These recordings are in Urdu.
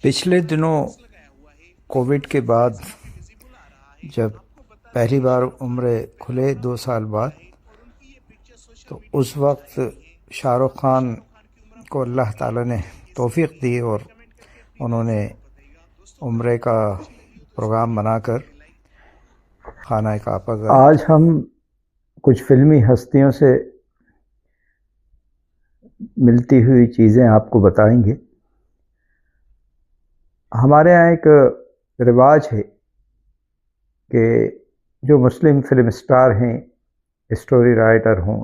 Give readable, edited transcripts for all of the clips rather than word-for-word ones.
پچھلے دنوں کووڈ کے بعد جب پہلی بار عمرے کھلے 2 سال بعد، تو اس وقت شاہ رخ خان کو اللہ تعالیٰ نے توفیق دی اور انہوں نے عمرے کا پروگرام بنا کر خانہ کعبہ گئے۔ آج ہم کچھ فلمی ہستیوں سے ملتی ہوئی چیزیں آپ کو بتائیں گے۔ ہمارے ہاں ایک رواج ہے کہ جو مسلم فلم اسٹار ہیں، اسٹوری رائٹر ہوں،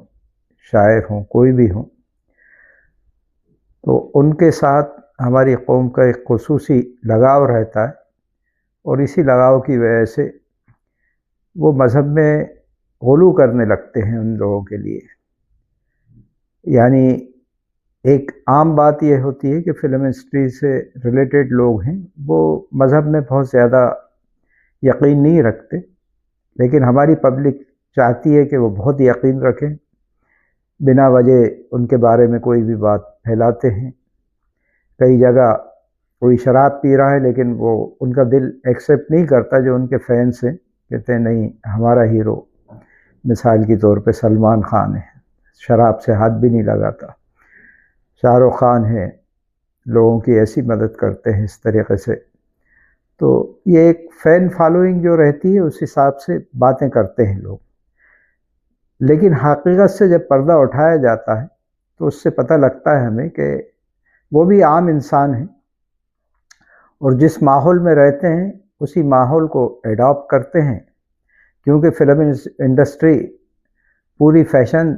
شاعر ہوں، کوئی بھی ہوں، تو ان کے ساتھ ہماری قوم کا ایک خصوصی لگاؤ رہتا ہے، اور اسی لگاؤ کی وجہ سے وہ مذہب میں غلو کرنے لگتے ہیں ان لوگوں کے لیے۔ یعنی ایک عام بات یہ ہوتی ہے کہ فلم انڈسٹری سے ریلیٹڈ لوگ ہیں، وہ مذہب میں بہت زیادہ یقین نہیں رکھتے، لیکن ہماری پبلک چاہتی ہے کہ وہ بہت یقین رکھیں، بنا وجہ ان کے بارے میں کوئی بھی بات پھیلاتے ہیں۔ کئی جگہ کوئی شراب پی رہا ہے لیکن وہ ان کا دل ایکسیپٹ نہیں کرتا، جو ان کے فینس ہیں کہتے ہیں نہیں، ہمارا ہیرو مثال کے طور پہ سلمان خان ہے، شراب سے ہاتھ بھی نہیں لگاتا، شاہ رخ خان ہے، لوگوں کی ایسی مدد کرتے ہیں اس طریقے سے۔ تو یہ ایک فین فالوئنگ جو رہتی ہے، اس حساب سے باتیں کرتے ہیں لوگ، لیکن حقیقت سے جب پردہ اٹھایا جاتا ہے تو اس سے پتہ لگتا ہے ہمیں کہ وہ بھی عام انسان ہیں، اور جس ماحول میں رہتے ہیں اسی ماحول کو ایڈاپٹ کرتے ہیں، کیونکہ فلم انڈسٹری پوری فیشن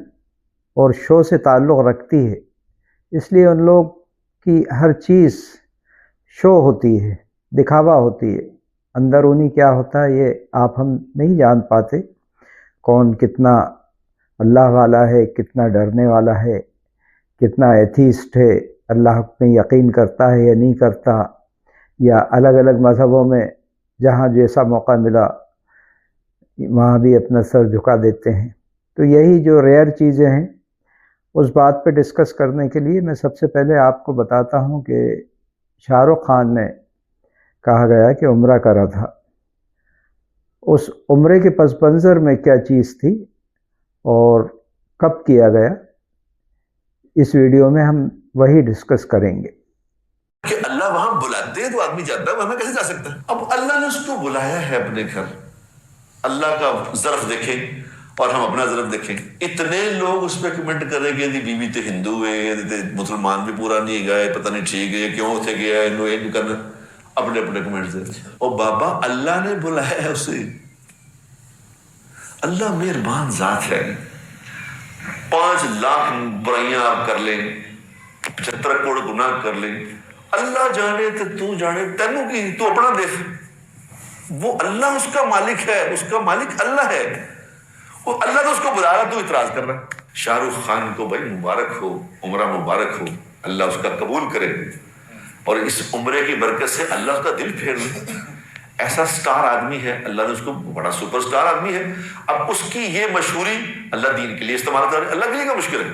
اور شو سے تعلق رکھتی ہے، اس لیے ان لوگ کی ہر چیز شو ہوتی ہے، دکھاوا ہوتی ہے۔ اندرونی کیا ہوتا ہے یہ آپ ہم نہیں جان پاتے، کون کتنا اللہ والا ہے، کتنا ڈرنے والا ہے، کتنا ایتھیسٹ ہے، اللہ میں یقین کرتا ہے یا نہیں کرتا، یا الگ الگ مذہبوں میں جہاں جیسا موقع ملا وہاں بھی اپنا سر جھکا دیتے ہیں۔ تو یہی جو ریئر چیزیں ہیں، اس بات پہ ڈسکس کرنے کے لیے میں سب سے پہلے آپ کو بتاتا ہوں کہ شاہ رخ خان نے کہا گیا کہ عمرہ کرا تھا، اس عمرے کے پس منظر میں کیا چیز تھی اور کب کیا گیا، اس ویڈیو میں ہم وہی ڈسکس کریں گے کہ اللہ وہاں بلاتے ہیں تو آدمی جاتا ہے، ورنہ کیسے جا سکتا ہے؟ اب اللہ نے اس کو بلایا ہے اپنے گھر، اللہ کا ظرف دیکھیں اور ہم اپنا ظرف دیکھیں۔ اتنے لوگ اس پہ کمنٹ کر رہے کہ یہ بیوی تو ہندو ہے، مسلمان بھی پورا نہیں گئے، پتہ نہیں ٹھیک ہے کیوں تھے گیا ہے، کرنا اپنے اپنے کمنٹ دے۔ اور بابا اللہ نے بلایا ہے اسے، اللہ مہربان ذات ہے۔ 5 لاکھ برائیاں آپ کر لیں، 75 کروڑ گناہ کر لیں، اللہ جانے تو جانے، تینوں کی تو اپنا دیکھ، وہ اللہ اس کا مالک ہے، اس کا مالک اللہ ہے، وہ اللہ تو اس کو بلا رہا، تو اعتراض کر رہا ہے۔ شاہ رخ خان کو بھائی مبارک ہو، عمرہ مبارک ہو، اللہ اس کا قبول کرے، اور اس عمرے کی برکت سے اللہ اس کا دل پھیر لے۔ ایسا سٹار آدمی ہے، اللہ نے اس کو بڑا سپر سٹار آدمی ہے، اب اس کی یہ مشہوری اللہ دین کے لیے استعمال کر رہے، اللہ کے لیے کیا مشکل ہے؟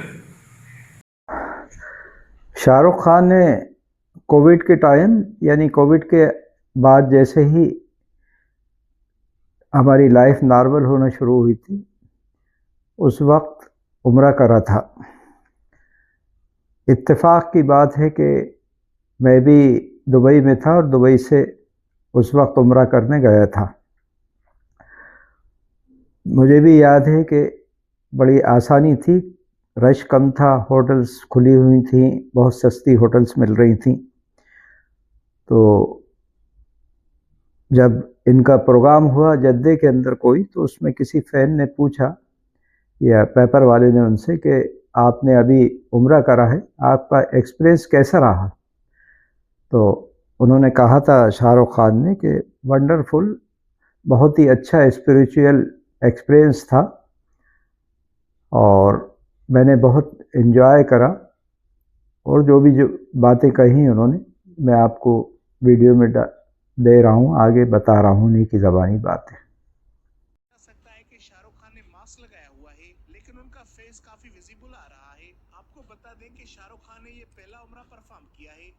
شاہ رخ خان نے کووڈ کے ٹائم، یعنی کووڈ کے بعد جیسے ہی ہماری لائف نارمل ہونا شروع ہوئی تھی، اس وقت عمرہ کرا تھا۔ اتفاق کی بات ہے کہ میں بھی دبئی میں تھا اور دبئی سے اس وقت عمرہ کرنے گیا تھا۔ مجھے بھی یاد ہے کہ بڑی آسانی تھی، رش کم تھا، ہوٹلز کھلی ہوئی تھیں، بہت سستی ہوٹلز مل رہی تھیں۔ تو جب ان کا پروگرام ہوا جدے کے اندر کوئی، تو اس میں کسی فین نے پوچھا یا پیپر والے نے ان سے کہ آپ نے ابھی عمرہ کرا ہے، آپ کا ایکسپیرئنس کیسا رہا؟ تو انہوں نے کہا تھا شاہ رخ خان نے کہ ونڈرفل، بہت ہی اچھا اسپریچول ایکسپیرئنس تھا، اور میں نے بہت انجوائے کرا، اور جو بھی جو باتیں کہیں انہوں نے، میں آپ کو ویڈیو میں دے رہا ہوں، آگے بتا رہا ہوں انہیں کی زبانی بات ہے۔ سکتا ہے کہ شاہ رخ خان نے ماسک لگایا ہوا ہے لیکن ان کا فیس کافی ویزیبل آ رہا ہے۔ آپ کو بتا دیں کہ شاہ رخ خان نے یہ پہلا عمرہ پرفارم کیا ہے،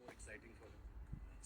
more exciting for them.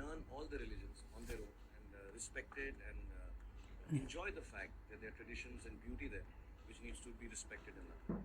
learn all the religions on their own and respect it and enjoy the fact that there are traditions and beauty there which needs to be respected and loved.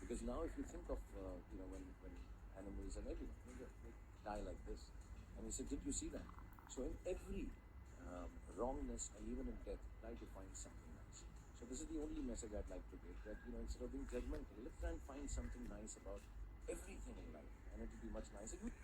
Because now if you think of when animals and everyone they die like this, and he said, did you see that? So in every wrongness and even in death, try to find something nice. So this is the only message I'd like to give, that instead of being judgmental, let's try and find something nice about everything in life, and it will be much nicer.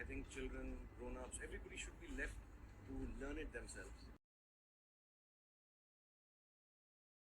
I think children, grown-ups, everybody should be left to learn it themselves.